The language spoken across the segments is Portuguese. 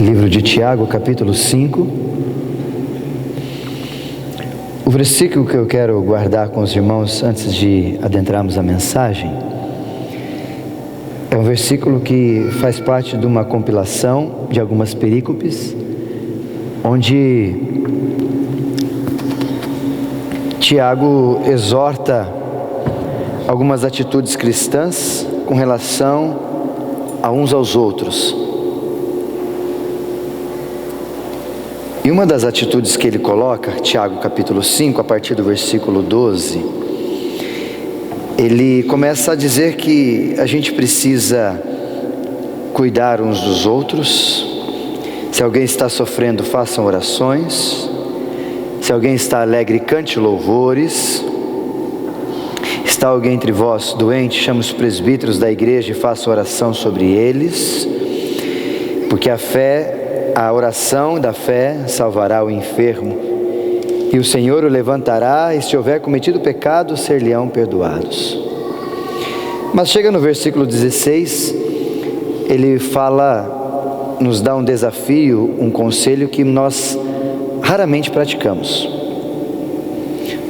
Livro de Tiago, capítulo 5. O versículo que eu quero guardar com os irmãos antes de adentrarmos a mensagem é um versículo que faz parte de uma compilação de algumas perícopes, onde Tiago exorta algumas atitudes cristãs com relação a uns aos outros. E uma das atitudes que ele coloca, Tiago capítulo 5, a partir do versículo 12, ele começa a dizer que a gente precisa cuidar uns dos outros. Se alguém está sofrendo, façam orações. Se alguém está alegre, cante louvores. Está alguém entre vós doente, chame os presbíteros da igreja e faça oração sobre eles, porque a oração da fé salvará o enfermo, e o Senhor o levantará, e se houver cometido pecado, ser-lhe-ão perdoados. Mas chega no versículo 16, ele fala, nos dá um desafio, um conselho que nós raramente praticamos.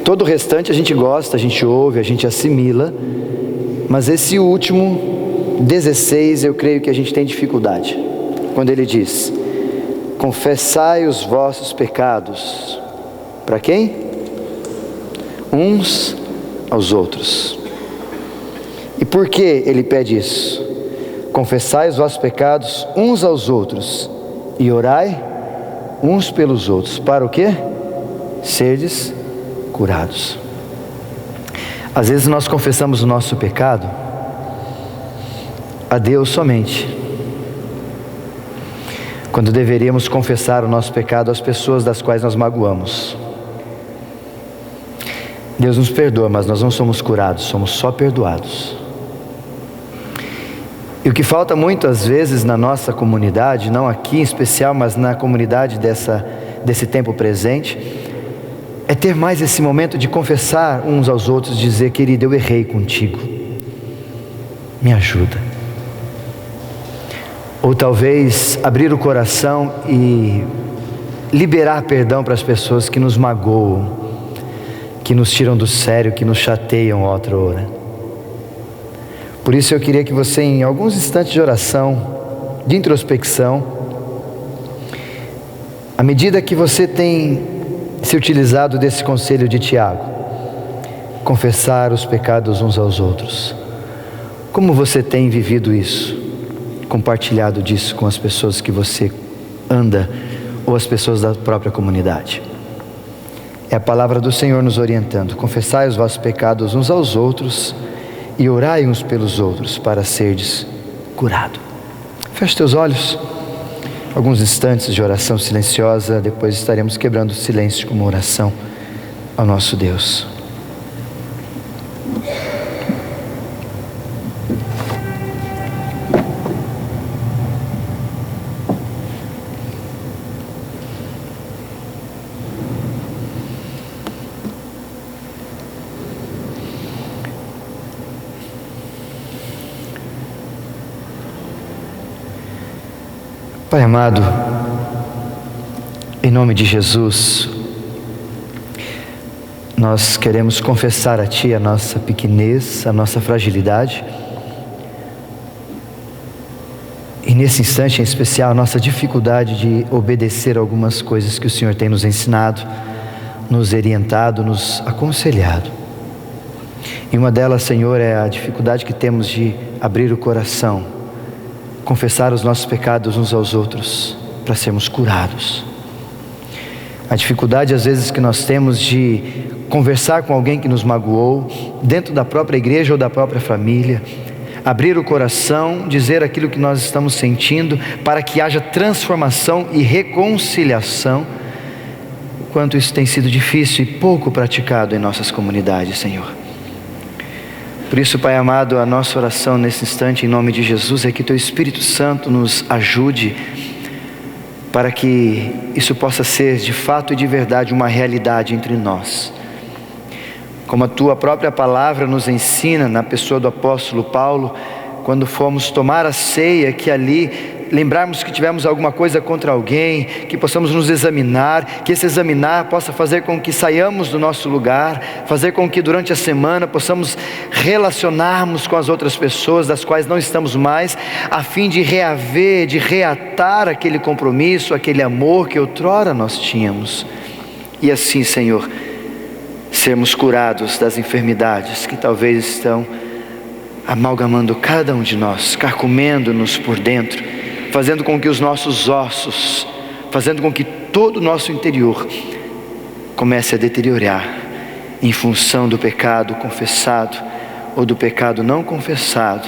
Todo o restante a gente gosta, a gente ouve, a gente assimila, mas esse último, 16, eu creio que a gente tem dificuldade. Quando ele diz: confessai os vossos pecados. Para quem? Uns aos outros. E por que ele pede isso? Confessai os vossos pecados uns aos outros e orai uns pelos outros. Para o quê? Serdes curados. Às vezes nós confessamos o nosso pecado a Deus somente, quando deveríamos confessar o nosso pecado às pessoas das quais nós magoamos. Deus nos perdoa, mas nós não somos curados, somos só perdoados. E o que falta muitas vezes na nossa comunidade, não aqui em especial, mas na comunidade desse tempo presente, é ter mais esse momento de confessar uns aos outros, dizer: querido, eu errei contigo, me ajuda. Ou talvez abrir o coração e liberar perdão para as pessoas que nos magoam, que nos tiram do sério, que nos chateiam outra hora. Por isso eu queria que você, em alguns instantes de oração, de introspecção, à medida que você tem se utilizado desse conselho de Tiago, confessar os pecados uns aos outros, como você tem vivido isso? Compartilhado disso com as pessoas que você anda ou as pessoas da própria comunidade? É a palavra do Senhor nos orientando: confessai os vossos pecados uns aos outros e orai uns pelos outros para serdes curado. Feche teus olhos, alguns instantes de oração silenciosa, depois estaremos quebrando o silêncio com uma oração ao nosso Deus. Pai amado, em nome de Jesus, nós queremos confessar a Ti a nossa pequenez, a nossa fragilidade, e nesse instante em especial a nossa dificuldade de obedecer algumas coisas que o Senhor tem nos ensinado, nos orientado, nos aconselhado. E uma delas, Senhor, é a dificuldade que temos de abrir o coração, confessar os nossos pecados uns aos outros para sermos curados. A dificuldade às vezes que nós temos de conversar com alguém que nos magoou, dentro da própria igreja ou da própria família, abrir o coração, dizer aquilo que nós estamos sentindo para que haja transformação e reconciliação. Quanto isso tem sido difícil e pouco praticado em nossas comunidades, Senhor. Por isso, Pai amado, a nossa oração nesse instante, em nome de Jesus, é que Teu Espírito Santo nos ajude para que isso possa ser de fato e de verdade uma realidade entre nós. Como a Tua própria palavra nos ensina na pessoa do apóstolo Paulo, quando fomos tomar a ceia, que ali lembrarmos que tivemos alguma coisa contra alguém, que possamos nos examinar, que esse examinar possa fazer com que saiamos do nosso lugar, fazer com que durante a semana possamos relacionarmos com as outras pessoas das quais não estamos mais, a fim de reaver, de reatar aquele compromisso, aquele amor que outrora nós tínhamos. E assim, Senhor, sermos curados das enfermidades que talvez estão amalgamando cada um de nós, carcomendo-nos por dentro, fazendo com que os nossos ossos, fazendo com que todo o nosso interior comece a deteriorar em função do pecado confessado ou do pecado não confessado,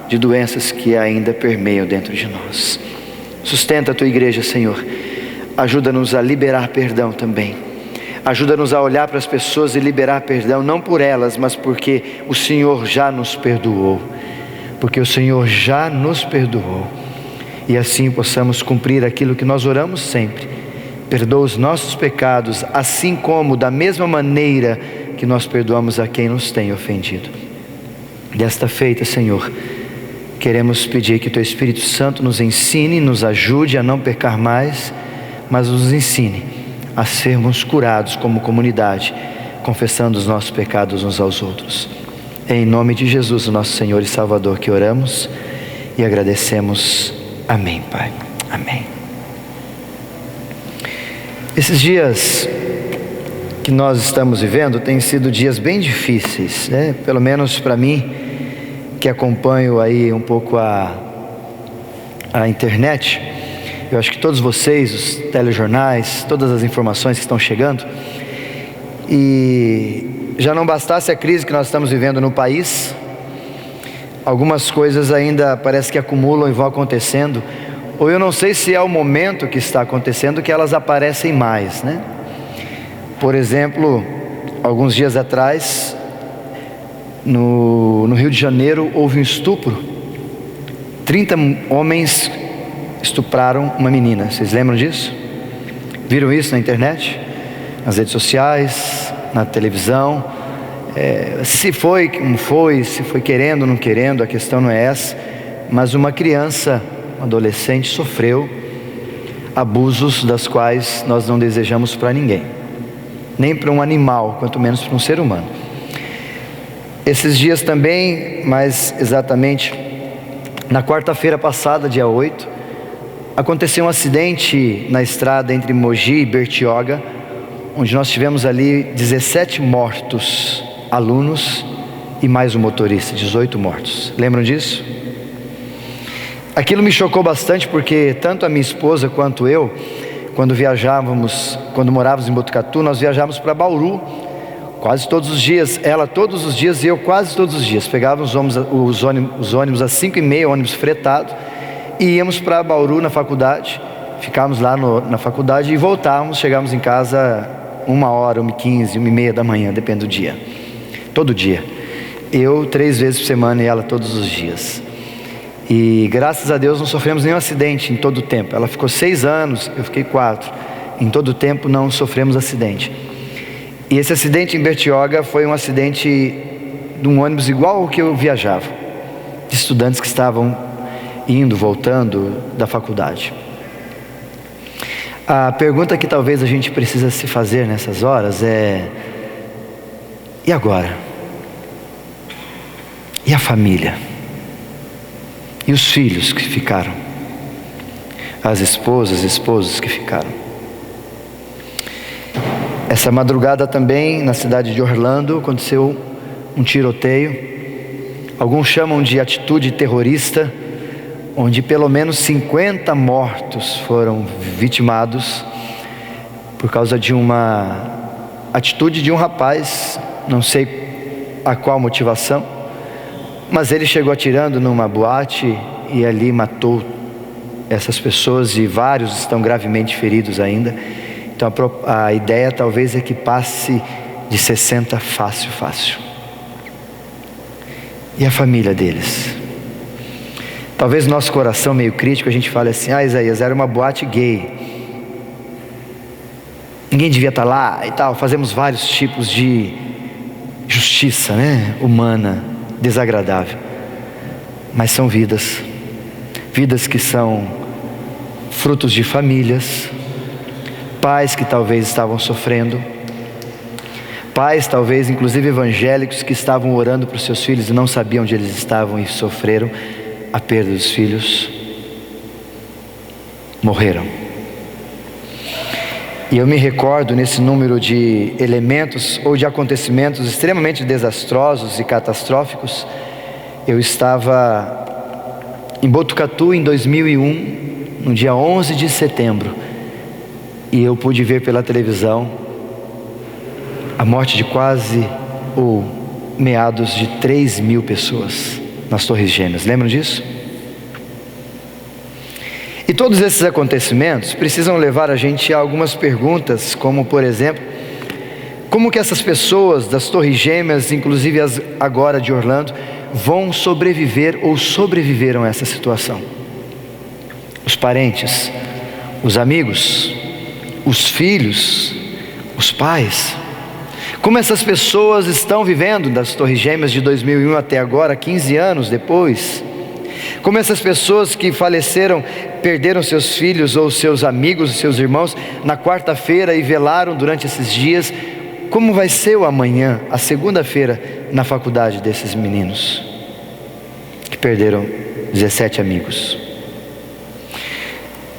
de doenças que ainda permeiam dentro de nós. Sustenta a tua igreja, Senhor. Ajuda-nos a liberar perdão também. Ajuda-nos a olhar para as pessoas e liberar perdão, não por elas, mas porque o Senhor já nos perdoou. Porque o Senhor já nos perdoou. E assim possamos cumprir aquilo que nós oramos sempre. Perdoa os nossos pecados, assim como da mesma maneira que nós perdoamos a quem nos tem ofendido. Desta feita, Senhor, queremos pedir que o Teu Espírito Santo nos ensine, nos ajude a não pecar mais, mas nos ensine a sermos curados como comunidade, confessando os nossos pecados uns aos outros. É em nome de Jesus, o nosso Senhor e Salvador, que oramos e agradecemos. Amém, Pai. Amém. Esses dias que nós estamos vivendo têm sido dias bem difíceis, né? Pelo menos para mim, que acompanho aí um pouco a internet. Eu acho que todos vocês, os telejornais, todas as informações que estão chegando, e já não bastasse a crise que nós estamos vivendo no país, algumas coisas ainda parece que acumulam e vão acontecendo, ou eu não sei se é o momento que está acontecendo que elas aparecem mais, né? Por exemplo, alguns dias atrás, no Rio de Janeiro, houve um estupro. 30 homens estupraram uma menina. Vocês lembram disso? Viram isso na internet? Nas redes sociais? Na televisão? Se foi, como foi, se foi querendo ou não querendo, a questão não é essa. Mas uma criança, um adolescente, sofreu abusos das quais nós não desejamos para ninguém. Nem para um animal, quanto menos para um ser humano. Esses dias também, mais exatamente na quarta-feira passada, dia 8, aconteceu um acidente na estrada entre Mogi e Bertioga, onde nós tivemos ali 17 mortos, alunos e mais um motorista, 18 mortos. Lembram disso? Aquilo me chocou bastante porque tanto a minha esposa quanto eu, quando morávamos em Botucatu, nós viajávamos para Bauru quase todos os dias, ela todos os dias e eu quase todos os dias. Pegávamos os ônibus às 5h30, ônibus fretado, e íamos para Bauru na faculdade, ficávamos lá na faculdade e voltávamos, chegávamos em casa 1h, 1h15, 1h30 da manhã, depende do dia, todo dia. Eu 3 vezes por semana e ela todos os dias. E graças a Deus não sofremos nenhum acidente em todo o tempo. Ela ficou 6 anos, eu fiquei 4. Em todo o tempo não sofremos acidente. E esse acidente em Bertioga foi um acidente de um ônibus igual ao que eu viajava, de estudantes que estavam indo, voltando da faculdade. A pergunta que talvez a gente precisa se fazer nessas horas é: e agora? E a família? E os filhos que ficaram? As esposas, esposos que ficaram? Essa madrugada também, na cidade de Orlando, aconteceu um tiroteio. Alguns chamam de atitude terrorista, onde pelo menos 50 mortos foram vitimados por causa de uma atitude de um rapaz, não sei a qual motivação, mas ele chegou atirando numa boate e ali matou essas pessoas e vários estão gravemente feridos ainda. Então a ideia talvez é que passe de 60 fácil. E a família deles? Talvez no nosso coração meio crítico a gente fale assim: Isaías, era uma boate gay, ninguém devia estar lá e tal. Fazemos vários tipos de justiça, né? Humana, desagradável. Mas são vidas que são frutos de famílias, pais que talvez estavam sofrendo, pais talvez inclusive evangélicos que estavam orando para os seus filhos e não sabiam onde eles estavam e sofreram a perda dos filhos, morreram. E eu me recordo nesse número de elementos ou de acontecimentos extremamente desastrosos e catastróficos. Eu estava em Botucatu em 2001, no dia 11 de setembro, e eu pude ver pela televisão a morte de quase ou meados de 3.000 pessoas nas Torres Gêmeas. Lembram disso? E todos esses acontecimentos precisam levar a gente a algumas perguntas, como por exemplo, como que essas pessoas das Torres Gêmeas, inclusive as agora de Orlando, vão sobreviver ou sobreviveram a essa situação? Os parentes, os amigos, os filhos, os pais. Como essas pessoas estão vivendo das Torres Gêmeas de 2001 até agora, 15 anos depois? Como essas pessoas que faleceram, perderam seus filhos ou seus amigos, seus irmãos na quarta-feira e velaram durante esses dias, como vai ser o amanhã, a segunda-feira, na faculdade desses meninos que perderam 17 amigos?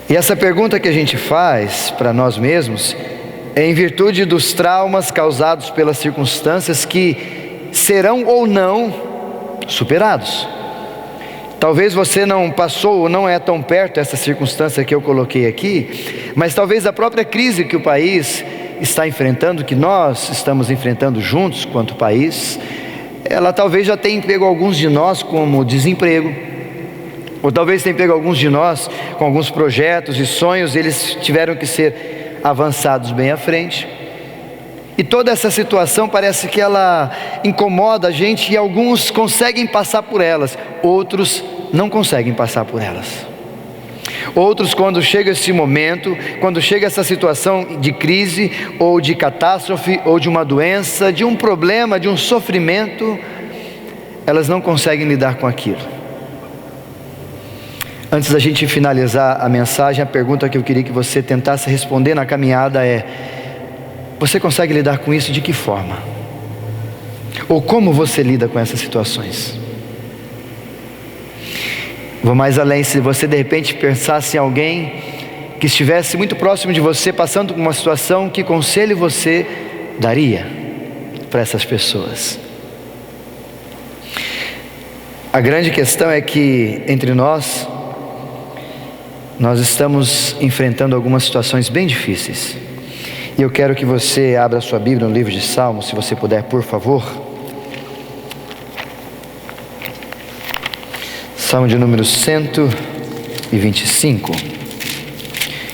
E essa pergunta que a gente faz para nós mesmos é em virtude dos traumas causados pelas circunstâncias que serão ou não superados. Talvez você não passou ou não é tão perto dessa circunstância que eu coloquei aqui, mas talvez a própria crise que o país está enfrentando, que nós estamos enfrentando juntos quanto país, ela talvez já tenha pego alguns de nós como desemprego, ou talvez tenha pego alguns de nós com alguns projetos e sonhos, eles tiveram que ser avançados bem à frente. E toda essa situação parece que ela incomoda a gente, e alguns conseguem passar por elas, outros não conseguem passar por elas. Outros, quando chega esse momento, quando chega essa situação de crise, ou de catástrofe, ou de uma doença, de um problema, de um sofrimento, elas não conseguem lidar com aquilo. Antes da gente finalizar a mensagem, a pergunta que eu queria que você tentasse responder na caminhada é: você consegue lidar com isso de que forma? Ou como você lida com essas situações? Vou mais além, se você de repente pensasse em alguém que estivesse muito próximo de você, passando por uma situação, que conselho você daria para essas pessoas? A grande questão é que entre nós estamos enfrentando algumas situações bem difíceis. E eu quero que você abra a sua Bíblia no livro de Salmos, se você puder, por favor. Salmo de número 125.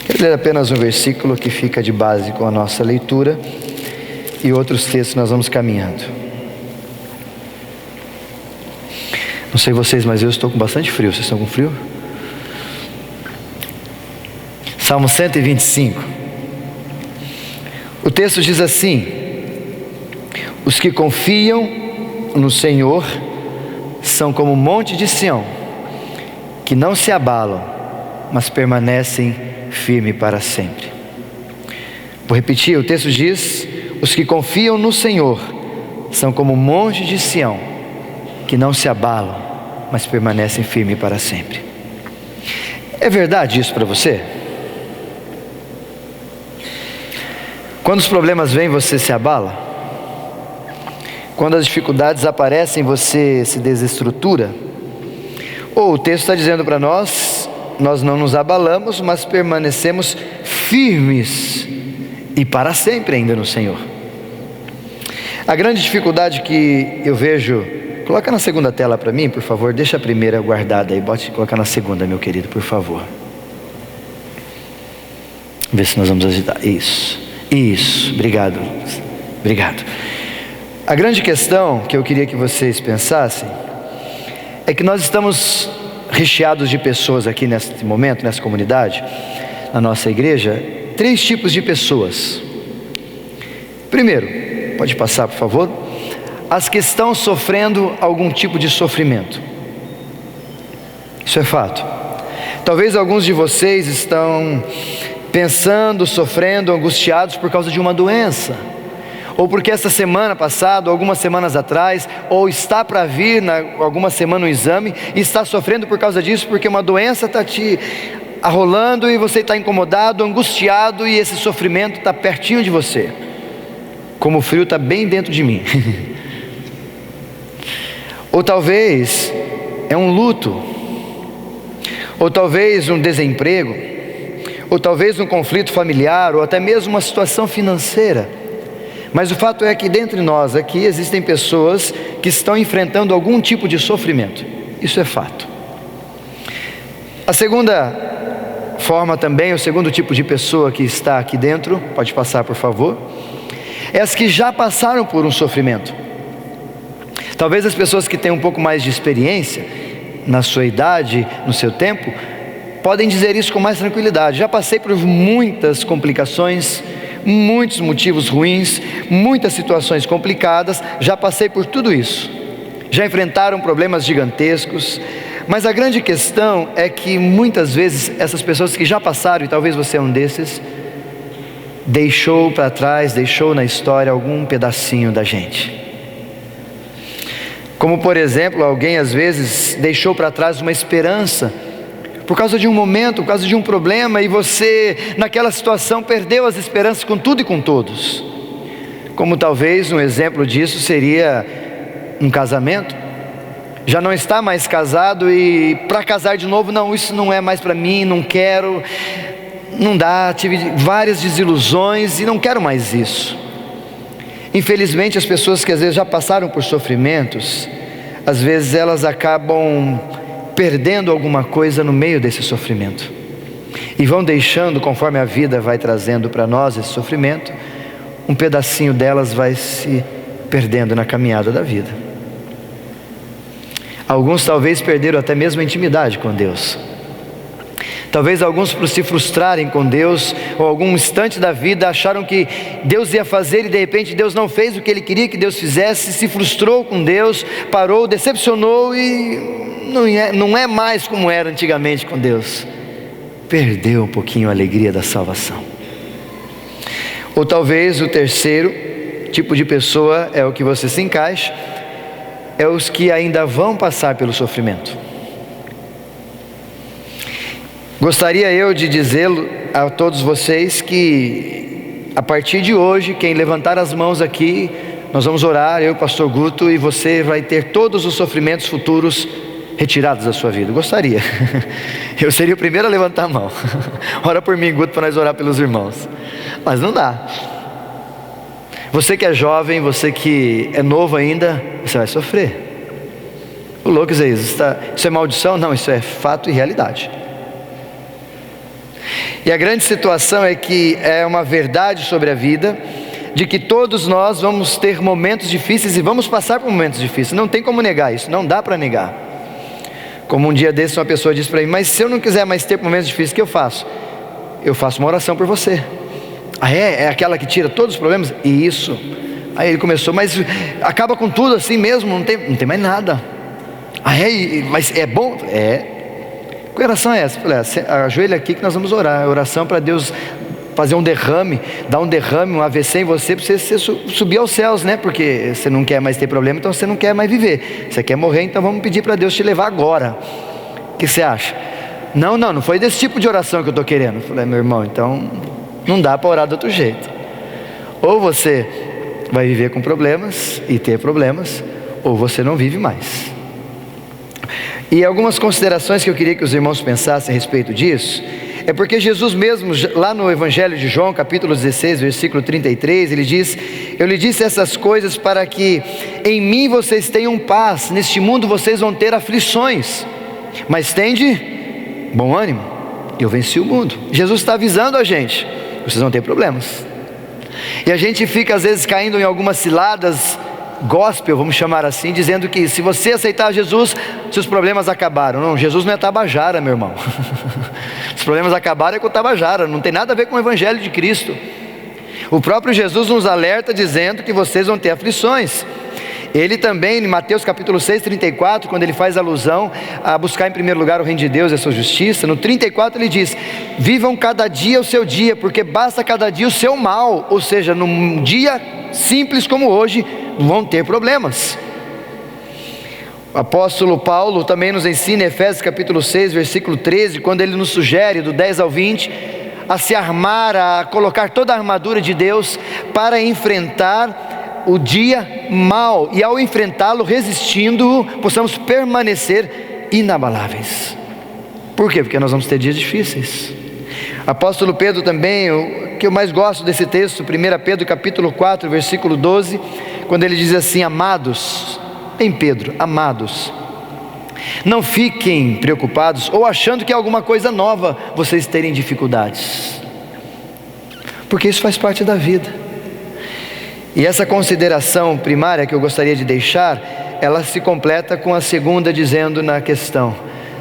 Ele é apenas um versículo que fica de base com a nossa leitura, e outros textos nós vamos caminhando. Não sei vocês, mas eu estou com bastante frio. Vocês estão com frio? Salmo 125. O texto diz assim: os que confiam no Senhor são como o monte de Sião, que não se abalam, mas permanecem firmes para sempre. Vou repetir, o texto diz: os que confiam no Senhor são como o monte de Sião, que não se abalam, mas permanecem firmes para sempre. É verdade isso para você? Quando os problemas vêm, você se abala? Quando as dificuldades aparecem, você se desestrutura? Ou o texto está dizendo para nós não nos abalamos, mas permanecemos firmes e para sempre ainda no Senhor. A grande dificuldade que eu vejo, coloca na segunda tela para mim, por favor, deixa a primeira guardada aí, coloca na segunda, meu querido, por favor. Vê se nós vamos ajudar. Isso, obrigado. A grande questão que eu queria que vocês pensassem é que nós estamos recheados de pessoas aqui nesse momento, nessa comunidade, na nossa igreja, 3 tipos de pessoas. Primeiro, pode passar por favor, as que estão sofrendo algum tipo de sofrimento. Isso é fato. Talvez alguns de vocês estão pensando, sofrendo, angustiados por causa de uma doença, ou porque essa semana passada, ou algumas semanas atrás, ou está para vir alguma semana um exame, e está sofrendo por causa disso, porque uma doença está te arrolando, e você está incomodado, angustiado, e esse sofrimento está pertinho de você, como o frio está bem dentro de mim. Ou talvez é um luto, ou talvez um desemprego, ou talvez um conflito familiar, ou até mesmo uma situação financeira. Mas o fato é que dentre nós aqui existem pessoas que estão enfrentando algum tipo de sofrimento. Isso é fato. A segunda forma também, o segundo tipo de pessoa que está aqui dentro, pode passar por favor, é as que já passaram por um sofrimento. Talvez as pessoas que têm um pouco mais de experiência, na sua idade, no seu tempo, podem dizer isso com mais tranquilidade. Já passei por muitas complicações, muitos motivos ruins, muitas situações complicadas, já passei por tudo isso. Já enfrentaram problemas gigantescos, mas a grande questão é que muitas vezes essas pessoas que já passaram, e talvez você é um desses, deixou para trás, deixou na história algum pedacinho da gente. Como por exemplo, alguém às vezes deixou para trás uma esperança, por causa de um momento, por causa de um problema, e você naquela situação perdeu as esperanças com tudo e com todos. Como talvez um exemplo disso seria um casamento. Já não está mais casado e para casar de novo, não, isso não é mais para mim, não quero, não dá, tive várias desilusões e não quero mais isso. Infelizmente as pessoas que às vezes já passaram por sofrimentos, às vezes elas acabam perdendo alguma coisa no meio desse sofrimento, e vão deixando, conforme a vida vai trazendo para nós esse sofrimento, um pedacinho delas vai se perdendo na caminhada da vida. Alguns talvez perderam até mesmo a intimidade com Deus. Talvez alguns, por se frustrarem com Deus, ou algum instante da vida acharam que Deus ia fazer e de repente Deus não fez o que Ele queria que Deus fizesse, se frustrou com Deus, parou, decepcionou e não é mais como era antigamente com Deus. Perdeu um pouquinho a alegria da salvação. Ou talvez o terceiro tipo de pessoa é o que você se encaixa, é os que ainda vão passar pelo sofrimento. Gostaria eu de dizê-lo a todos vocês que a partir de hoje, quem levantar as mãos aqui, nós vamos orar, eu, pastor Guto, e você vai ter todos os sofrimentos futuros retirados da sua vida. Gostaria. Eu seria o primeiro a levantar a mão. Ora por mim, Guto, para nós orar pelos irmãos. Mas não dá. Você que é jovem, você que é novo ainda, você vai sofrer. O louco, isso é maldição? Não, isso é fato e realidade. E a grande situação é que é uma verdade sobre a vida, de que todos nós vamos ter momentos difíceis e vamos passar por momentos difíceis. Não tem como negar isso, não dá para negar. Como um dia desses uma pessoa disse para mim: mas se eu não quiser mais ter momentos difíceis, o que eu faço? Eu faço uma oração por você. Ah, é aquela que tira todos os problemas? E isso. Aí ele começou: mas acaba com tudo assim mesmo, não tem mais nada. Ah, mas é bom? É. Que oração é essa? Eu falei: ajoelha aqui que nós vamos orar. A oração para Deus fazer um derrame, dar um derrame, um AVC em você, para você subir aos céus, né? Porque você não quer mais ter problema, então você não quer mais viver. Você quer morrer, então vamos pedir para Deus te levar agora. O que você acha? Não foi desse tipo de oração que eu estou querendo. Eu falei: meu irmão, então não dá para orar de outro jeito. Ou você vai viver com problemas e ter problemas, ou você não vive mais. E algumas considerações que eu queria que os irmãos pensassem a respeito disso, é porque Jesus mesmo, lá no Evangelho de João, capítulo 16, versículo 33, ele diz: eu lhe disse essas coisas para que em mim vocês tenham paz, neste mundo vocês vão ter aflições, mas tende bom ânimo, eu venci o mundo. Jesus está avisando a gente: vocês vão ter problemas. E a gente fica às vezes caindo em algumas ciladas gospel, vamos chamar assim, dizendo que se você aceitar Jesus, seus problemas acabaram. Não, Jesus não é tabajara, meu irmão. Os problemas acabaram é com o tabajara, não tem nada a ver com o Evangelho de Cristo. O próprio Jesus nos alerta dizendo que vocês vão ter aflições. Ele também, em Mateus capítulo 6, 34, quando ele faz alusão a buscar em primeiro lugar o reino de Deus e a sua justiça, no 34 ele diz: vivam cada dia o seu dia, porque basta cada dia o seu mal. Ou seja, num dia simples como hoje, vão ter problemas. O apóstolo Paulo também nos ensina, em Efésios capítulo 6, versículo 13, quando ele nos sugere, do 10 ao 20, a se armar, a colocar toda a armadura de Deus para enfrentar o dia mau, e ao enfrentá-lo, resistindo-o, possamos permanecer inabaláveis. Por quê? Porque nós vamos ter dias difíceis. Apóstolo Pedro também, o que eu mais gosto desse texto, 1 Pedro capítulo 4, versículo 12, quando ele diz assim: amados, em Pedro, amados, não fiquem preocupados ou achando que é alguma coisa nova vocês terem dificuldades, porque isso faz parte da vida. E essa consideração primária que eu gostaria de deixar, ela se completa com a segunda, dizendo na questão: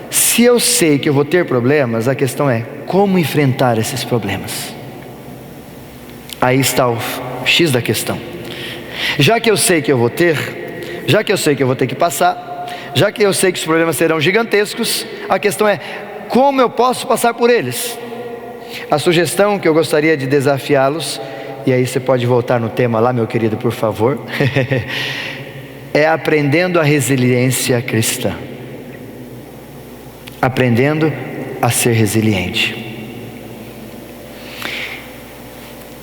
se eu sei que eu vou ter problemas, a questão é como enfrentar esses problemas. Aí está o X da questão. Já que eu sei que eu vou ter, já que eu sei que eu vou ter que passar, já que eu sei que os problemas serão gigantescos, a questão é como eu posso passar por eles. A sugestão que eu gostaria de desafiá-los, e aí você pode voltar no tema lá, meu querido, por favor, é aprendendo a resiliência cristã. Aprendendo a ser resiliente.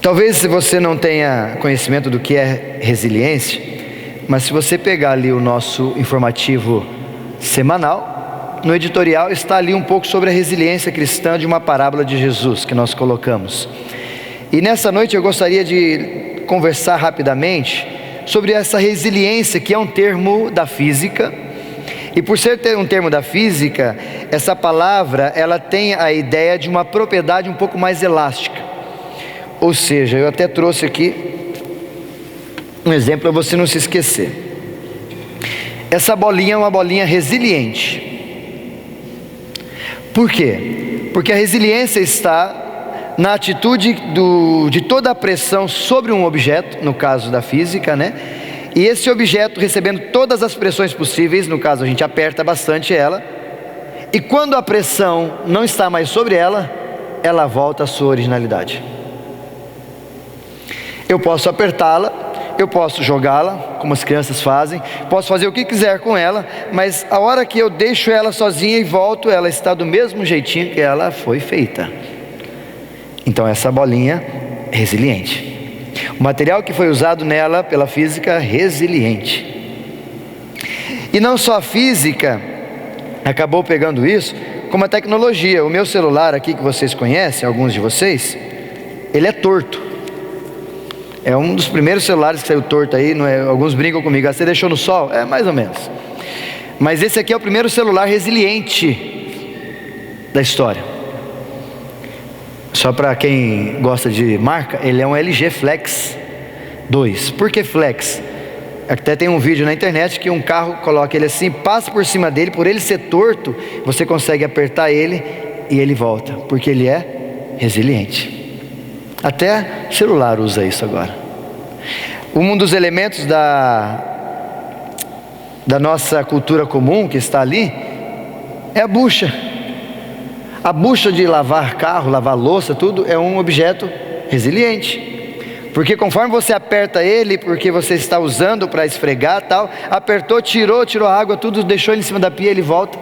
Talvez você não tenha conhecimento do que é resiliência, mas se você pegar ali o nosso informativo semanal, no editorial está ali um pouco sobre a resiliência cristã de uma parábola de Jesus que nós colocamos. E nessa noite eu gostaria de conversar rapidamente sobre essa resiliência, que é um termo da física. E por ser um termo da física, essa palavra, ela tem a ideia de uma propriedade um pouco mais elástica. Ou seja, eu até trouxe aqui um exemplo para você não se esquecer. Essa bolinha é uma bolinha resiliente. Por quê? Porque a resiliência está na atitude de toda a pressão sobre um objeto, no caso da física, né? E esse objeto recebendo todas as pressões possíveis, no caso a gente aperta bastante ela, e quando a pressão não está mais sobre ela, ela volta à sua originalidade. Eu posso apertá-la, eu posso jogá-la, como as crianças fazem, posso fazer o que quiser com ela, mas a hora que eu deixo ela sozinha e volto, ela está do mesmo jeitinho que ela foi feita. Então essa bolinha é resiliente. O material que foi usado nela pela física é resiliente. E não só a física acabou pegando isso, como a tecnologia. O meu celular aqui, que vocês conhecem, alguns de vocês, ele é torto. É um dos primeiros celulares que saiu torto aí, não é? Alguns brincam comigo: você deixou no sol? É, mais ou menos. Mas esse aqui é o primeiro celular resiliente da história. Só para quem gosta de marca, ele é um LG Flex 2. Por que Flex? Até tem um vídeo na internet que um carro coloca ele assim, passa por cima dele, por ele ser torto, você consegue apertar ele e ele volta, porque ele é resiliente. Até celular usa isso agora. Um dos elementos da nossa cultura comum que está ali é a bucha. A bucha de lavar carro, lavar louça, tudo é um objeto resiliente, porque conforme você aperta ele, porque você está usando para esfregar tal, apertou, tirou a água, tudo, deixou ele em cima da pia, ele volta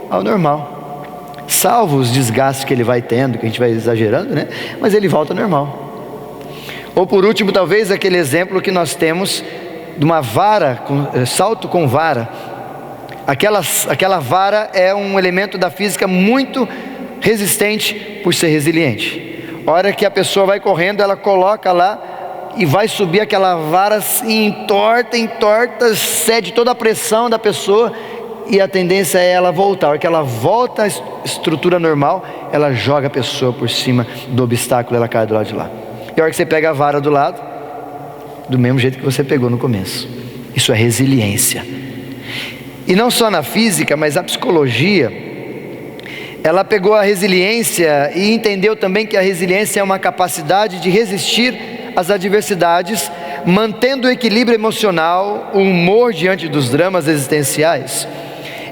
ao normal, salvo os desgastes que ele vai tendo, que a gente vai exagerando, né? Mas ele volta ao normal. Ou por último, talvez aquele exemplo que nós temos de uma vara, salto com vara. Aquela vara é um elemento da física muito resistente por ser resiliente. A hora que a pessoa vai correndo, ela coloca lá e vai subir aquela vara assim, entorta, cede toda a pressão da pessoa, e a tendência é ela voltar. A hora que ela volta à estrutura normal, ela joga a pessoa por cima do obstáculo, ela cai do lado de lá. E a hora que você pega a vara do lado, do mesmo jeito que você pegou no começo. Isso é resiliência. E não só na física, mas a psicologia, ela pegou a resiliência e entendeu também que a resiliência é uma capacidade de resistir às adversidades, mantendo o equilíbrio emocional, o humor diante dos dramas existenciais.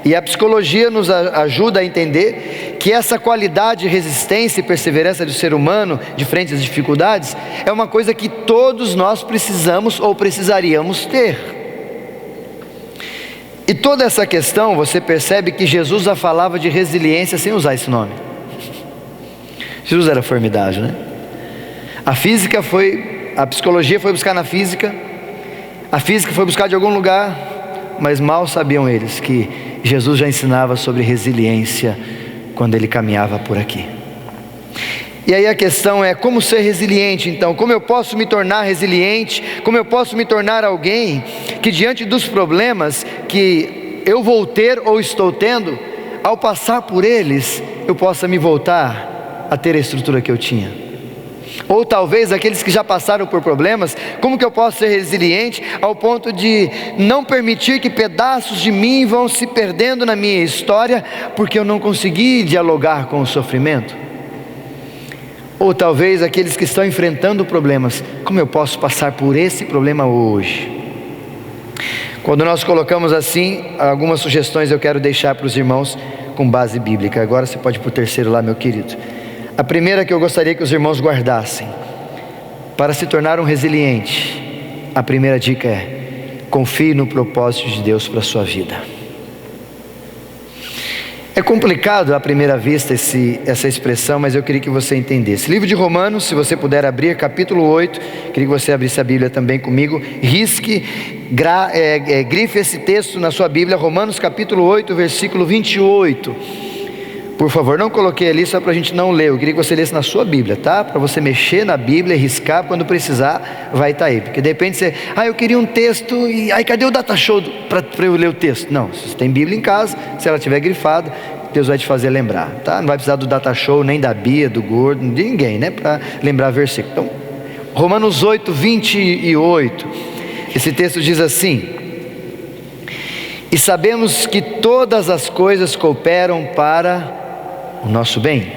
E a psicologia nos ajuda a entender que essa qualidade de resistência e perseverança do ser humano de frente às dificuldades é uma coisa que todos nós precisamos ou precisaríamos ter. E toda essa questão, você percebe que Jesus já falava de resiliência sem usar esse nome. Jesus era formidável, né? A psicologia foi buscar na física, a física foi buscar de algum lugar, mas mal sabiam eles que Jesus já ensinava sobre resiliência quando ele caminhava por aqui. E aí a questão é como ser resiliente então, como eu posso me tornar resiliente, como eu posso me tornar alguém que diante dos problemas que eu vou ter ou estou tendo, ao passar por eles, eu possa me voltar a ter a estrutura que eu tinha. Ou talvez aqueles que já passaram por problemas, como que eu posso ser resiliente ao ponto de não permitir que pedaços de mim vão se perdendo na minha história, porque eu não consegui dialogar com o sofrimento? Ou talvez aqueles que estão enfrentando problemas, como eu posso passar por esse problema hoje? Quando nós colocamos assim, algumas sugestões eu quero deixar para os irmãos com base bíblica. Agora você pode ir para o terceiro lá, meu querido. A primeira que eu gostaria que os irmãos guardassem, para se tornar um resiliente, a primeira dica é: confie no propósito de Deus para a sua vida. É complicado à primeira vista essa expressão, mas eu queria que você entendesse. Livro de Romanos, se você puder abrir, capítulo 8, queria que você abrisse a Bíblia também comigo, grife esse texto na sua Bíblia, Romanos capítulo 8, versículo 28. Por favor, não coloquei ali só para a gente não ler, eu queria que você lesse na sua Bíblia, tá? Para você mexer na Bíblia e riscar, quando precisar, vai estar aí. Porque de repente você, eu queria um texto, e aí cadê o data show para eu ler o texto? Não, se você tem Bíblia em casa, se ela estiver grifada, Deus vai te fazer lembrar, tá? Não vai precisar do data show, nem da Bia, do Gordo, de ninguém, né? Para lembrar o versículo. Então, Romanos 8, 28, esse texto diz assim: e sabemos que todas as coisas cooperam para o nosso bem,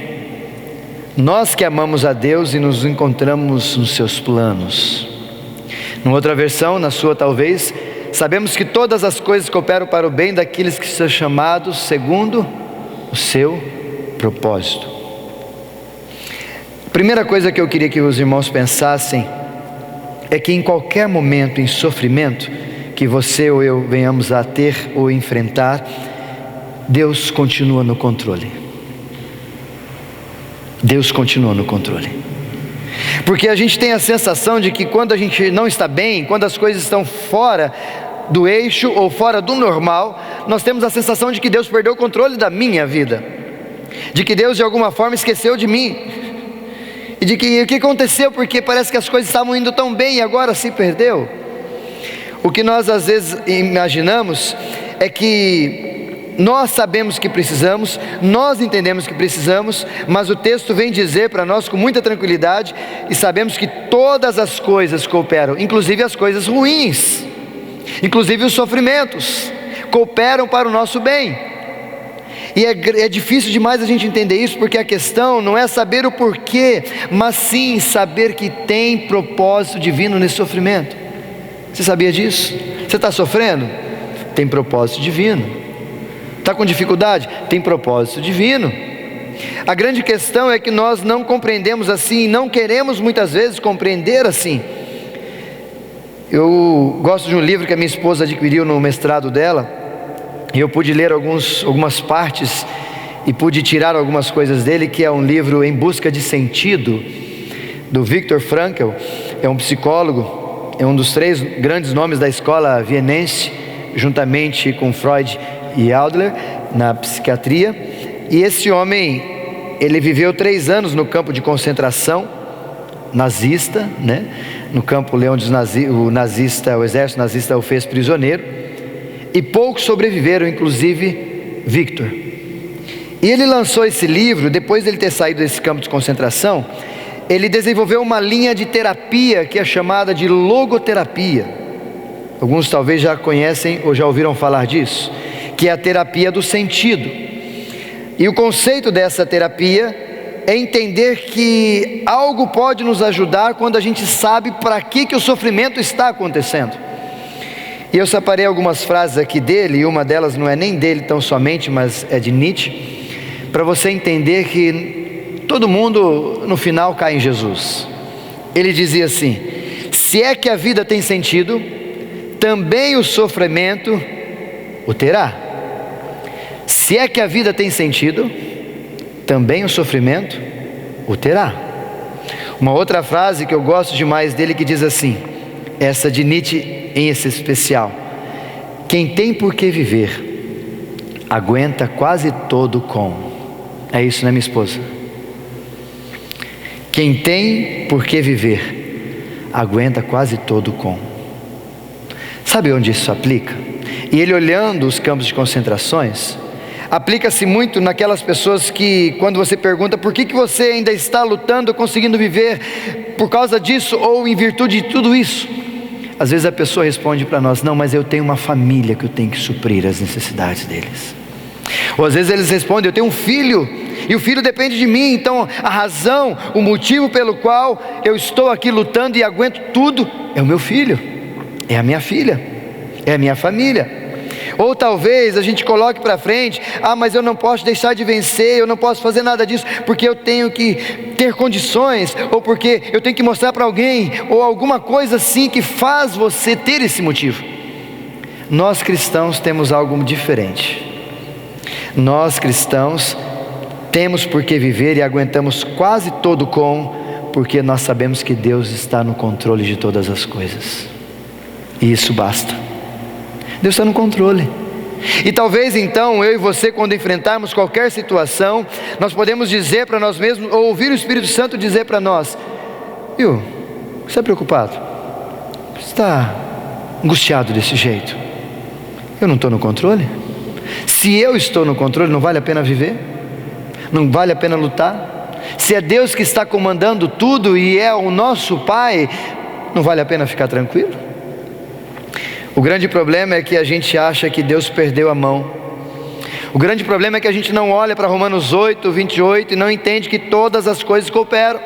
nós que amamos a Deus e nos encontramos nos seus planos. Numa outra versão, na sua talvez, sabemos que todas as coisas cooperam para o bem daqueles que são chamados segundo o seu propósito. A primeira coisa que eu queria que os irmãos pensassem é que em qualquer momento em sofrimento que você ou eu venhamos a ter ou enfrentar, Deus continua no controle. Deus continua no controle. Porque a gente tem a sensação de que quando a gente não está bem, quando as coisas estão fora do eixo ou fora do normal, nós temos a sensação de que Deus perdeu o controle da minha vida, de que Deus de alguma forma esqueceu de mim, e de que o que aconteceu, porque parece que as coisas estavam indo tão bem e agora se perdeu. O que nós às vezes imaginamos é que nós sabemos que precisamos, nós entendemos que precisamos, mas o texto vem dizer para nós com muita tranquilidade, e sabemos que todas as coisas cooperam, inclusive as coisas ruins, inclusive os sofrimentos, cooperam para o nosso bem. E é difícil demais a gente entender isso, porque a questão não é saber o porquê, mas sim saber que tem propósito divino nesse sofrimento. Você sabia disso? Você está sofrendo? Tem propósito divino. Está com dificuldade? Tem propósito divino. A grande questão é que nós não compreendemos assim, não queremos muitas vezes compreender assim. Eu gosto de um livro que a minha esposa adquiriu no mestrado dela, e eu pude ler algumas partes e pude tirar algumas coisas dele, que é um livro Em Busca de Sentido, do Viktor Frankl. É um psicólogo, é um dos 3 grandes nomes da escola vienense, juntamente com Freud e Adler na psiquiatria. E esse homem, ele viveu 3 anos no campo de concentração nazista, né? No campo onde o exército nazista o fez prisioneiro, e poucos sobreviveram, inclusive Victor. E ele lançou esse livro, depois de ele ter saído desse campo de concentração, ele desenvolveu uma linha de terapia que é chamada de logoterapia. Alguns talvez já conhecem ou já ouviram falar disso, que é a terapia do sentido. E o conceito dessa terapia é entender que algo pode nos ajudar quando a gente sabe para que o sofrimento está acontecendo. E eu separei algumas frases aqui dele, e uma delas não é nem dele tão somente, mas é de Nietzsche, para você entender que todo mundo no final cai em Jesus. Ele dizia assim: se é que a vida tem sentido, também o sofrimento o terá. Se é que a vida tem sentido, também o sofrimento o terá. Uma outra frase que eu gosto demais dele, que diz assim, essa de Nietzsche em esse especial: quem tem por que viver, aguenta quase todo com. É isso, né, minha esposa? Quem tem por que viver, aguenta quase todo com. Sabe onde isso aplica? E ele, olhando os campos de concentrações, aplica-se muito naquelas pessoas que, quando você pergunta por que você ainda está lutando, conseguindo viver por causa disso ou em virtude de tudo isso, às vezes a pessoa responde para nós: não, mas eu tenho uma família que eu tenho que suprir as necessidades deles. Ou às vezes eles respondem: eu tenho um filho, e o filho depende de mim, então a razão, o motivo pelo qual eu estou aqui lutando e aguento tudo, é o meu filho, é a minha filha, é a minha família. Ou talvez a gente coloque para frente: ah, mas eu não posso deixar de vencer, eu não posso fazer nada disso, porque eu tenho que ter condições, ou porque eu tenho que mostrar para alguém, ou alguma coisa assim que faz você ter esse motivo. Nós cristãos temos algo diferente. Nós cristãos temos por que viver e aguentamos quase todo com, porque nós sabemos que Deus está no controle de todas as coisas, e isso basta. Deus está no controle. E talvez então eu e você, quando enfrentarmos qualquer situação, nós podemos dizer para nós mesmos, ou ouvir o Espírito Santo dizer para nós: viu, você está preocupado? Você está angustiado desse jeito? Eu não estou no controle? Se eu estou no controle, não vale a pena viver? Não vale a pena lutar? Se é Deus que está comandando tudo e é o nosso Pai, não vale a pena ficar tranquilo? O grande problema é que a gente acha que Deus perdeu a mão. O grande problema é que a gente não olha para Romanos 8, 28 e não entende que todas as coisas cooperam.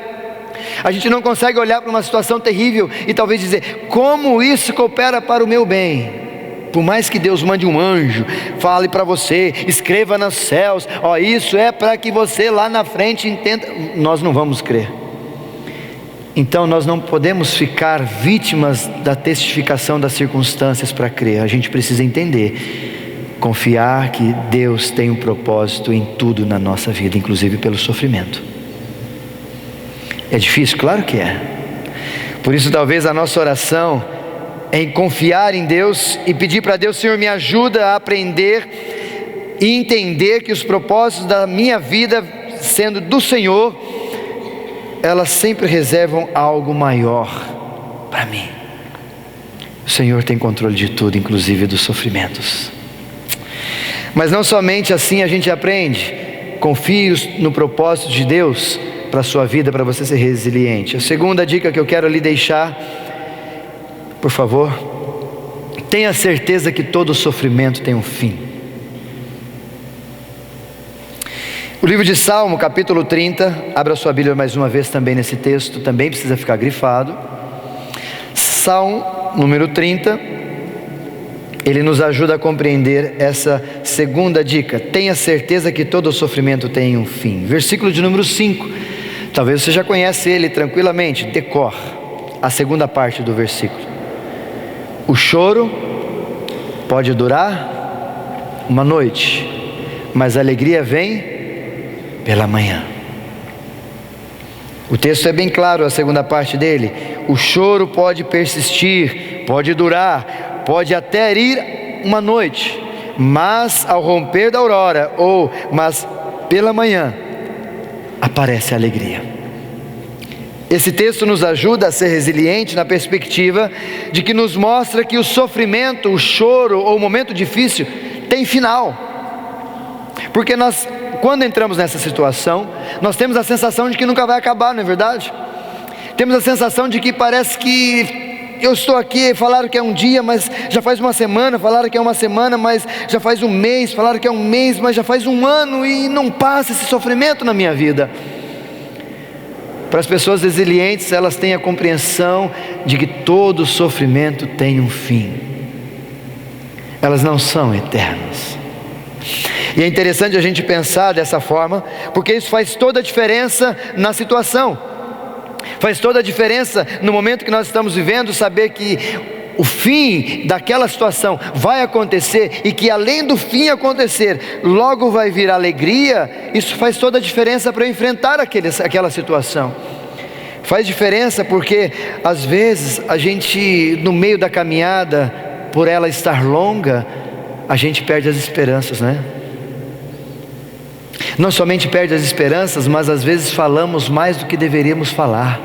A gente não consegue olhar para uma situação terrível e talvez dizer: como isso coopera para o meu bem? Por mais que Deus mande um anjo, fale para você, escreva nos céus, ó, isso é para que você lá na frente entenda, nós não vamos crer. Então nós não podemos ficar vítimas da testificação das circunstâncias para crer. A gente precisa entender, confiar que Deus tem um propósito em tudo na nossa vida, inclusive pelo sofrimento. É difícil? Claro que é. Por isso talvez a nossa oração é em confiar em Deus e pedir para Deus: Senhor, me ajuda a aprender e entender que os propósitos da minha vida, sendo do Senhor, elas sempre reservam algo maior para mim. O Senhor tem controle de tudo, inclusive dos sofrimentos. Mas não somente assim a gente aprende. Confie no propósito de Deus para a sua vida, para você ser resiliente. A segunda dica que eu quero lhe deixar, por favor: tenha certeza que todo sofrimento tem um fim. O livro de Salmo, capítulo 30, abra sua Bíblia mais uma vez também nesse texto, também precisa ficar grifado. Salmo número 30, ele nos ajuda a compreender essa segunda dica: tenha certeza que todo sofrimento tem um fim. Versículo de número 5, talvez você já conhece ele tranquilamente, decor, a segunda parte do versículo: o choro pode durar uma noite, mas a alegria vem pela manhã. O texto é bem claro, a segunda parte dele: o choro pode persistir, pode durar, pode até ir uma noite, mas ao romper da aurora, mas pela manhã, aparece a alegria. Esse texto nos ajuda a ser resiliente na perspectiva de que nos mostra que o sofrimento, o choro ou o momento difícil tem final. Porque nós, quando entramos nessa situação, nós temos a sensação de que nunca vai acabar, não é verdade? Temos a sensação de que parece que eu estou aqui, falaram que é um dia, mas já faz uma semana, falaram que é uma semana, mas já faz um mês, falaram que é um mês, mas já faz um ano, e não passa esse sofrimento na minha vida. Para as pessoas resilientes, elas têm a compreensão de que todo sofrimento tem um fim. Elas não são eternas. E é interessante a gente pensar dessa forma, porque isso faz toda a diferença na situação. Faz toda a diferença no momento que nós estamos vivendo, saber que o fim daquela situação vai acontecer, e que além do fim acontecer, logo vai vir alegria. Isso faz toda a diferença para eu enfrentar aquela situação. Faz diferença porque às vezes a gente, no meio da caminhada, por ela estar longa, a gente perde as esperanças, né? Não somente perde as esperanças, mas às vezes falamos mais do que deveríamos falar.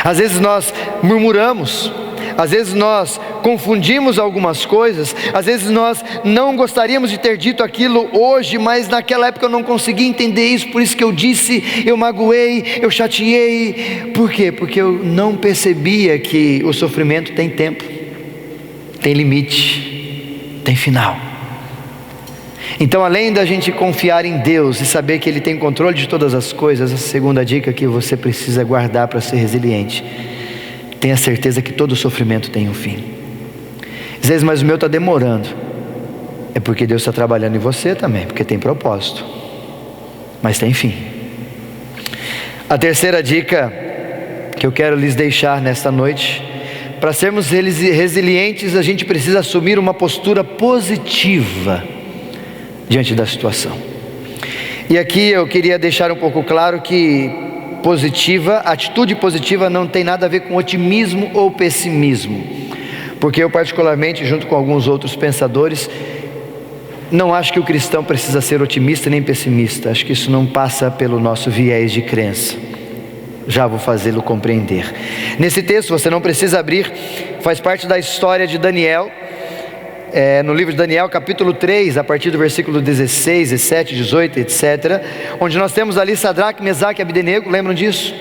Às vezes nós murmuramos, às vezes nós confundimos algumas coisas, às vezes nós não gostaríamos de ter dito aquilo hoje, mas naquela época eu não consegui entender isso, por isso que eu disse, eu magoei, eu chateei. Por quê? Porque eu não percebia que o sofrimento tem tempo, tem limite, tem final. Então, além da gente confiar em Deus e saber que Ele tem controle de todas as coisas, a segunda dica que você precisa guardar para ser resiliente: tenha certeza que todo sofrimento tem um fim. Às vezes, mas o meu está demorando. É porque Deus está trabalhando em você também, porque tem propósito, mas tem fim. A terceira dica que eu quero lhes deixar nesta noite: para sermos resilientes, a gente precisa assumir uma postura positiva diante da situação. E aqui eu queria deixar um pouco claro que atitude positiva não tem nada a ver com otimismo ou pessimismo, porque eu particularmente, junto com alguns outros pensadores, não acho que o cristão precisa ser otimista nem pessimista. Acho que isso não passa pelo nosso viés de crença. Já vou fazê-lo compreender. Nesse texto você não precisa abrir, faz parte da história de Daniel. No livro de Daniel, capítulo 3, a partir do versículo 16, 17, 18, etc., onde nós temos ali Sadraque, Mesaque e Abdenego, lembram disso?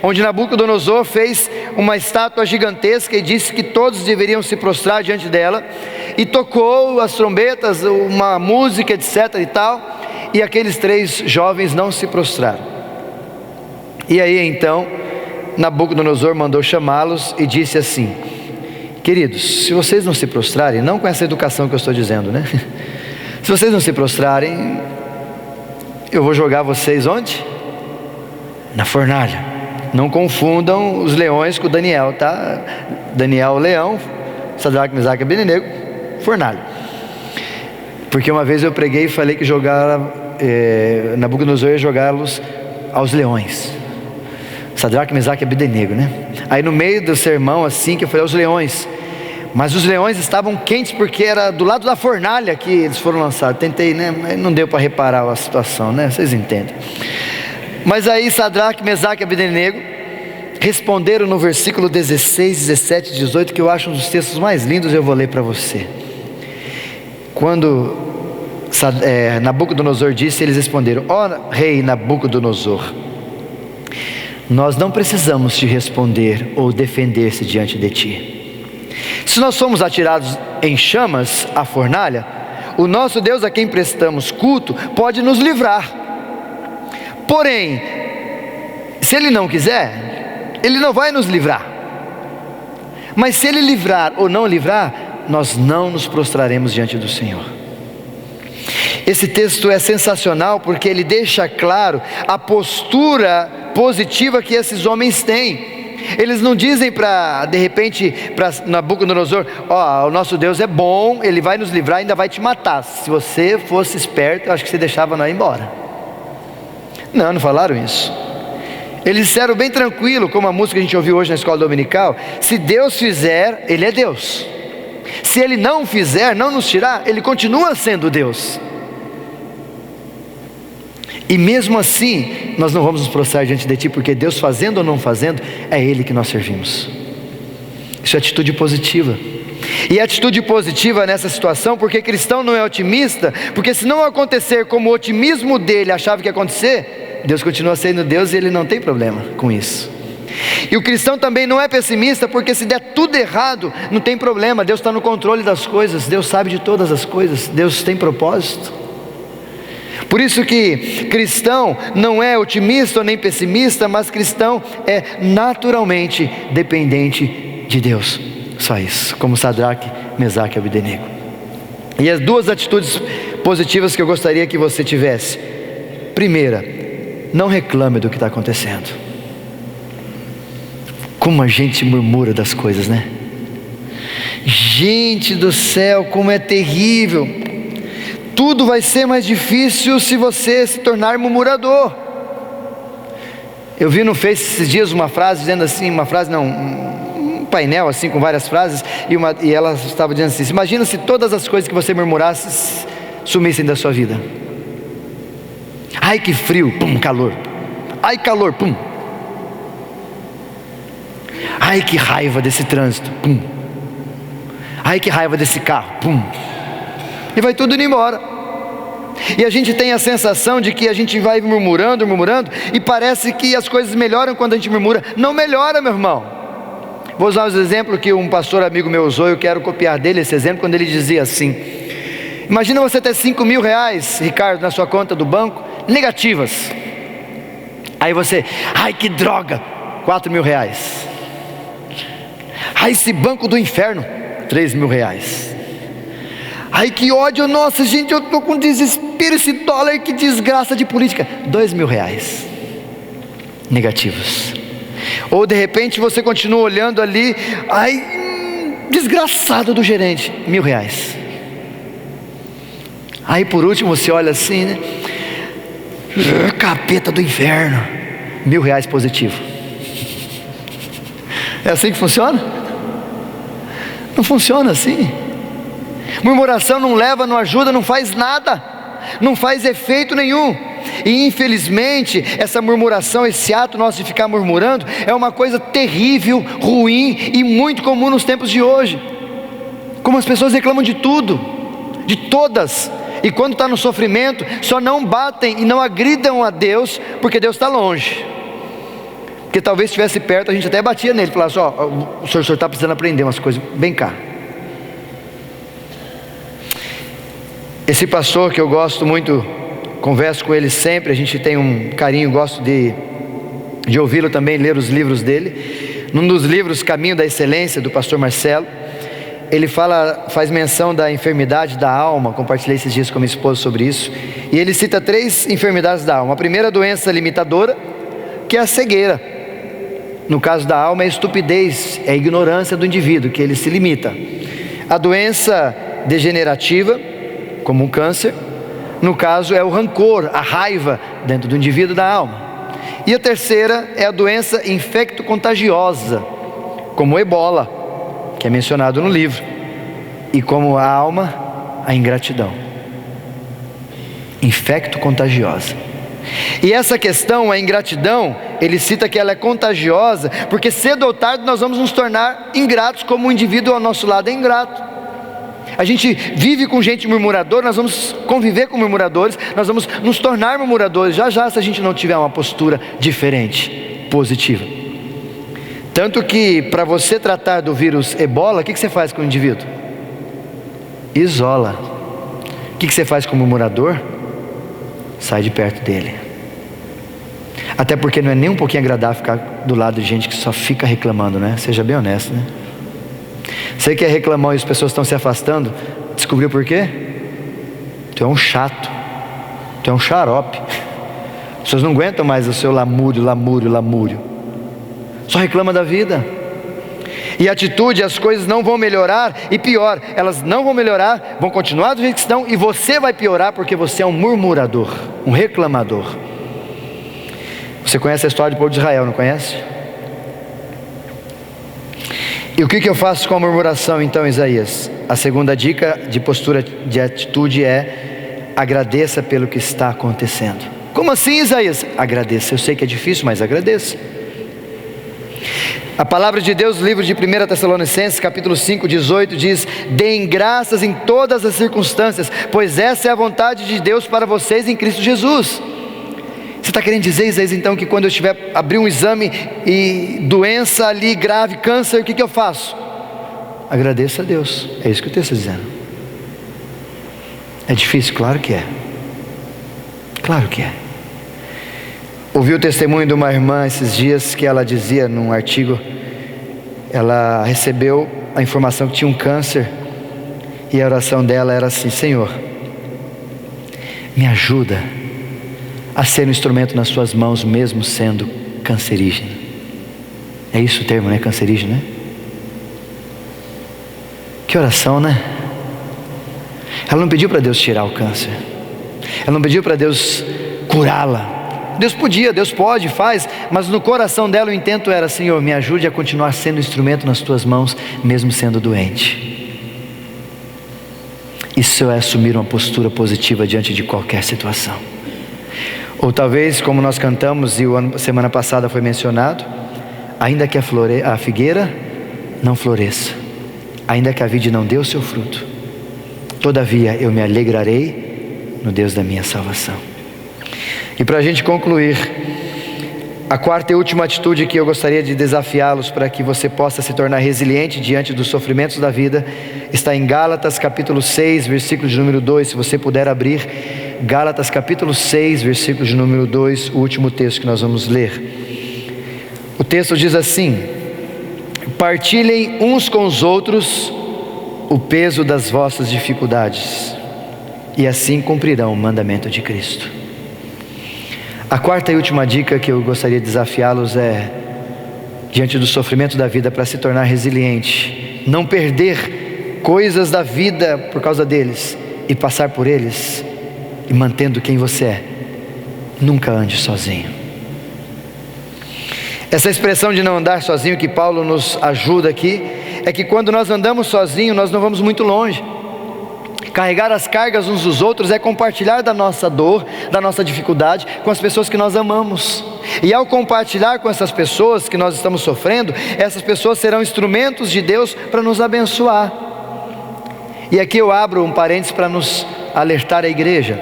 Onde Nabucodonosor fez uma estátua gigantesca e disse que todos deveriam se prostrar diante dela, e tocou as trombetas, uma música, etc. e tal, e aqueles 3 jovens não se prostraram. E aí então Nabucodonosor mandou chamá-los e disse assim: queridos, se vocês não se prostrarem, não com essa educação que eu estou dizendo, né? Se vocês não se prostrarem, eu vou jogar vocês onde? Na fornalha. Não confundam os leões com o Daniel, tá? Daniel, leão, Sadraque, Mesaque e Abdenego, fornalha. Porque uma vez eu preguei e falei que Nabucodonosor ia jogá-los aos leões. Sadraque, Mesaque e Abdenego, né? Aí no meio do sermão, assim, que eu falei aos leões, mas os leões estavam quentes porque era do lado da fornalha que eles foram lançados. Tentei, né? Mas não deu para reparar a situação, né? Vocês entendem. Mas aí Sadraque, Mesaque e Abdenego responderam no versículo 16, 17 e 18, que eu acho um dos textos mais lindos. Eu vou ler para você. Quando Nabucodonosor disse, eles responderam: ó rei Nabucodonosor, nós não precisamos te responder ou defender-se diante de ti. Se nós somos atirados em chamas à fornalha, o nosso Deus, a quem prestamos culto, pode nos livrar. Porém, se Ele não quiser, Ele não vai nos livrar. Mas se Ele livrar ou não livrar, nós não nos prostraremos diante do Senhor. Esse texto é sensacional porque ele deixa claro a postura positiva que esses homens têm. Eles não dizem de repente para Nabucodonosor: ó, o nosso Deus é bom, Ele vai nos livrar, ainda vai te matar. Se você fosse esperto, eu acho que você deixava nós ir embora. Não falaram isso. Eles disseram bem tranquilo, como a música que a gente ouviu hoje na escola dominical: se Deus fizer, Ele é Deus. Se Ele não fizer, não nos tirar, Ele continua sendo Deus. E mesmo assim, nós não vamos nos prostrar diante de ti, porque Deus, fazendo ou não fazendo, é Ele que nós servimos. Isso é atitude positiva. E atitude positiva nessa situação, porque cristão não é otimista, porque se não acontecer como o otimismo dele achava que ia acontecer, Deus continua sendo Deus e Ele não tem problema com isso. E o cristão também não é pessimista, porque se der tudo errado, não tem problema, Deus está no controle das coisas, Deus sabe de todas as coisas, Deus tem propósito. Por isso que cristão não é otimista nem pessimista, mas cristão é naturalmente dependente de Deus. Só isso, como Sadraque, Mesaque e Abdenego. E as duas atitudes positivas que eu gostaria que você tivesse. Primeira, não reclame do que está acontecendo. Como a gente murmura das coisas, né? Gente do céu, como é terrível. Tudo vai ser mais difícil se você se tornar murmurador. Eu vi no Face esses dias uma frase dizendo assim, um painel assim com várias frases, e ela estava dizendo assim: imagina se todas as coisas que você murmurasse sumissem da sua vida. Ai que frio, pum, calor. Ai calor, pum. Ai que raiva desse trânsito, pum. Ai que raiva desse carro, pum. E vai tudo indo embora. E a gente tem a sensação de que a gente vai murmurando, e parece que as coisas melhoram quando a gente murmura. Não melhora, meu irmão. Vou usar os exemplos que um pastor amigo meu usou, eu quero copiar dele esse exemplo, quando ele dizia assim: imagina você ter 5 mil reais, Ricardo, na sua conta do banco, negativas. Aí você, ai que droga, 4 mil reais. Ai esse banco do inferno, 3 mil reais. Ai que ódio, nossa gente, eu estou com desespero, esse dólar, que desgraça de política, 2 mil reais negativos. Ou de repente você continua olhando ali, ai desgraçado do gerente, 1.000 reais. Aí por último você olha assim, né? Capeta do inferno, 1.000 reais positivo. É assim que funciona? Não funciona assim. Murmuração não leva, não ajuda, não faz nada, não faz efeito nenhum. E infelizmente essa murmuração, esse ato nosso de ficar murmurando, é uma coisa terrível, ruim e muito comum nos tempos de hoje. Como as pessoas reclamam de tudo, de todas, e quando está no sofrimento, só não batem e não agridam a Deus, porque Deus está longe. Porque talvez estivesse perto, a gente até batia nele, falasse: ó, o senhor está precisando aprender umas coisas, vem cá. Esse pastor que eu gosto muito, converso com ele sempre, a gente tem um carinho, gosto de ouvi-lo também, ler os livros dele. Num dos livros, Caminho da Excelência, do pastor Marcelo, ele faz menção da enfermidade da alma. Compartilhei esses dias com minha esposa sobre isso, e ele cita 3 enfermidades da alma. A primeira doença limitadora, que é a cegueira. No caso da alma é a estupidez, é a ignorância do indivíduo, que ele se limita. A doença degenerativa, como um câncer, no caso é o rancor, a raiva dentro do indivíduo, da alma. E a terceira é a doença infecto-contagiosa, como o ebola, que é mencionado no livro. E como a alma, a ingratidão. Infecto-contagiosa. E essa questão, a ingratidão, ele cita que ela é contagiosa, porque cedo ou tarde nós vamos nos tornar ingratos, como o indivíduo ao nosso lado é ingrato. A gente vive com gente murmuradora, nós vamos conviver com murmuradores, nós vamos nos tornar murmuradores já se a gente não tiver uma postura diferente, positiva. Tanto que para você tratar do vírus ebola, o que você faz com o indivíduo? Isola. O que você faz com o murmurador? Sai de perto dele. Até porque não é nem um pouquinho agradável ficar do lado de gente que só fica reclamando, né? Seja bem honesto, né? Você que é reclamão e as pessoas estão se afastando, descobriu por quê? Tu é um chato, tu é um xarope. As pessoas não aguentam mais o seu lamúrio. Só reclama da vida. E atitude, as coisas não vão melhorar, e pior, elas não vão melhorar, vão continuar do jeito que estão, e você vai piorar, porque você é um murmurador, um reclamador. Você conhece a história do povo de Israel, não conhece? E o que eu faço com a murmuração então, Isaías? A segunda dica de postura, de atitude é: agradeça pelo que está acontecendo. Como assim, Isaías? Agradeça. Eu sei que é difícil, mas agradeça. A palavra de Deus, no livro de 1 Tessalonicenses, capítulo 5, 18, diz: deem graças em todas as circunstâncias, pois essa é a vontade de Deus para vocês em Cristo Jesus. Você está querendo dizer, Isaías, então, que quando eu tiver abrir um exame e doença ali grave, câncer, o que eu faço? Agradeça a Deus. É isso que o texto está dizendo. É difícil? Claro que é. Claro que é. Ouvi o testemunho de uma irmã esses dias que ela dizia num artigo, ela recebeu a informação que tinha um câncer e a oração dela era assim: Senhor, me ajuda a ser um instrumento nas suas mãos mesmo sendo cancerígeno. É isso o termo, né? Cancerígeno, né? Que oração, né? Ela não pediu para Deus tirar o câncer, ela não pediu para Deus curá-la. Deus podia, Deus pode, faz, mas no coração dela o intento era: Senhor, me ajude a continuar sendo instrumento nas tuas mãos mesmo sendo doente. Isso é assumir uma postura positiva diante de qualquer situação. Ou talvez, como nós cantamos e semana passada foi mencionado, ainda que a figueira não floresça, ainda que a vide não dê o seu fruto, todavia eu me alegrarei no Deus da minha salvação. E para a gente concluir, a quarta e última atitude que eu gostaria de desafiá-los para que você possa se tornar resiliente diante dos sofrimentos da vida, está em Gálatas capítulo 6, versículo de número 2, se você puder abrir, Gálatas capítulo 6, versículo de número 2, o último texto que nós vamos ler. O texto diz assim: partilhem uns com os outros o peso das vossas dificuldades, e assim cumprirão o mandamento de Cristo. A quarta e última dica que eu gostaria de desafiá-los é, diante do sofrimento da vida, para se tornar resiliente, não perder coisas da vida por causa deles e passar por eles, e mantendo quem você é. Nunca ande sozinho. Essa expressão de não andar sozinho que Paulo nos ajuda aqui, é que quando nós andamos sozinhos, nós não vamos muito longe. Carregar as cargas uns dos outros é compartilhar da nossa dor, da nossa dificuldade com as pessoas que nós amamos. E ao compartilhar com essas pessoas que nós estamos sofrendo, essas pessoas serão instrumentos de Deus para nos abençoar. E aqui eu abro um parênteses para nos alertar a igreja.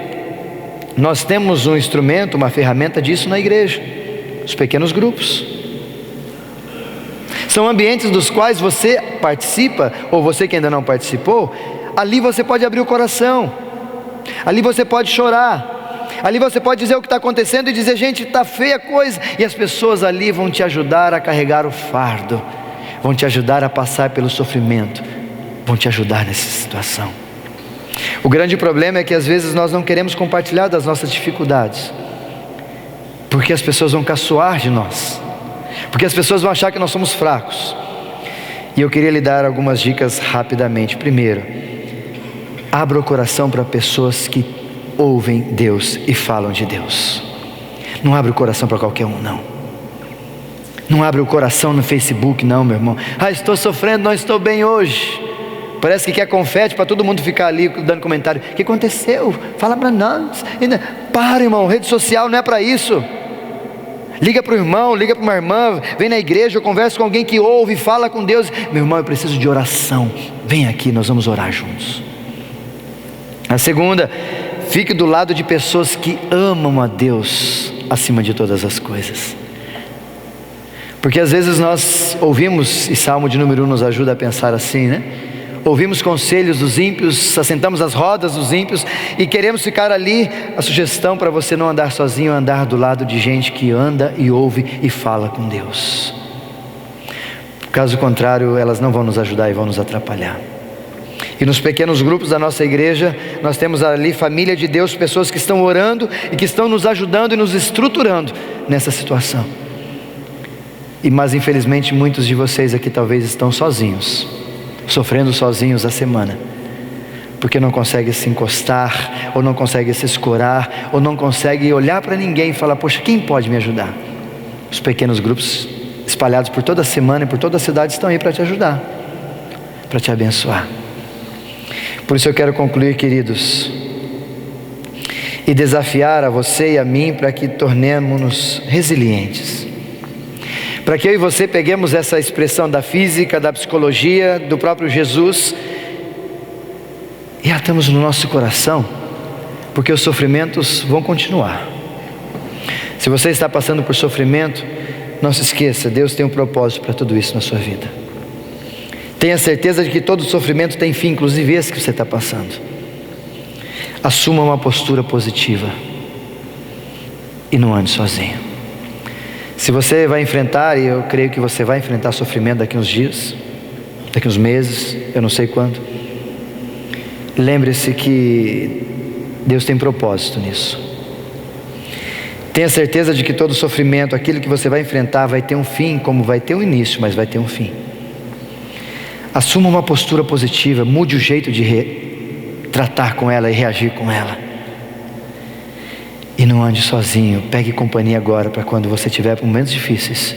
Nós temos um instrumento, uma ferramenta disso na igreja: os pequenos grupos. São ambientes dos quais você participa, ou você que ainda não participou. Ali você pode abrir o coração, ali você pode chorar, ali você pode dizer o que está acontecendo e dizer: gente, está feia a coisa, e as pessoas ali vão te ajudar a carregar o fardo, vão te ajudar a passar pelo sofrimento, vão te ajudar nessa situação. O grande problema é que às vezes nós não queremos compartilhar das nossas dificuldades, porque as pessoas vão caçoar de nós, porque as pessoas vão achar que nós somos fracos. E eu queria lhe dar algumas dicas rapidamente. Primeiro, abra o coração para pessoas que ouvem Deus e falam de Deus. Não abre o coração para qualquer um, não. Não abre o coração no Facebook, não, meu irmão. Estou sofrendo, não estou bem hoje. Parece que quer confete para todo mundo ficar ali dando comentário. O que aconteceu? Fala para nós. Para, irmão, rede social não é para isso. Liga para o irmão, liga para uma irmã, vem na igreja, conversa com alguém que ouve, fala com Deus. Meu irmão, eu preciso de oração. Vem aqui, nós vamos orar juntos. A segunda, fique do lado de pessoas que amam a Deus acima de todas as coisas. Porque às vezes nós ouvimos, e Salmo de número 1 nos ajuda a pensar assim, né? Ouvimos conselhos dos ímpios, assentamos as rodas dos ímpios e queremos ficar ali. A sugestão para você não andar sozinho é andar do lado de gente que anda e ouve e fala com Deus. Caso contrário, elas não vão nos ajudar e vão nos atrapalhar. E nos pequenos grupos da nossa igreja, nós temos ali família de Deus, pessoas que estão orando e que estão nos ajudando e nos estruturando nessa situação. Mas infelizmente muitos de vocês aqui talvez estão sozinhos, sofrendo sozinhos a semana, porque não consegue se encostar, ou não consegue se escorar, ou não consegue olhar para ninguém e falar: poxa, quem pode me ajudar? Os pequenos grupos espalhados por toda a semana e por toda a cidade estão aí para te ajudar, para te abençoar. Por isso eu quero concluir, queridos, e desafiar a você e a mim para que tornemos-nos resilientes, para que eu e você peguemos essa expressão da física, da psicologia, do próprio Jesus e atamos no nosso coração, porque os sofrimentos vão continuar. Se você está passando por sofrimento, não se esqueça, Deus tem um propósito para tudo isso na sua vida. Tenha certeza de que todo sofrimento tem fim, inclusive esse que você está passando. Assuma uma postura positiva. e não ande sozinho. Se você vai enfrentar, e eu creio que você vai enfrentar sofrimento daqui uns dias, daqui uns meses, eu não sei quando, lembre-se que Deus tem propósito nisso. Tenha certeza de que todo sofrimento, aquilo que você vai enfrentar, vai ter um fim, como vai ter um início, mas vai ter um fim. Assuma uma postura positiva, mude o jeito de tratar com ela e reagir com ela. E não ande sozinho, pegue companhia agora para quando você tiver momentos difíceis,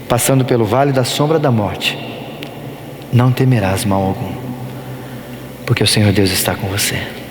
passando pelo vale da sombra da morte, não temerás mal algum, porque o Senhor Deus está com você.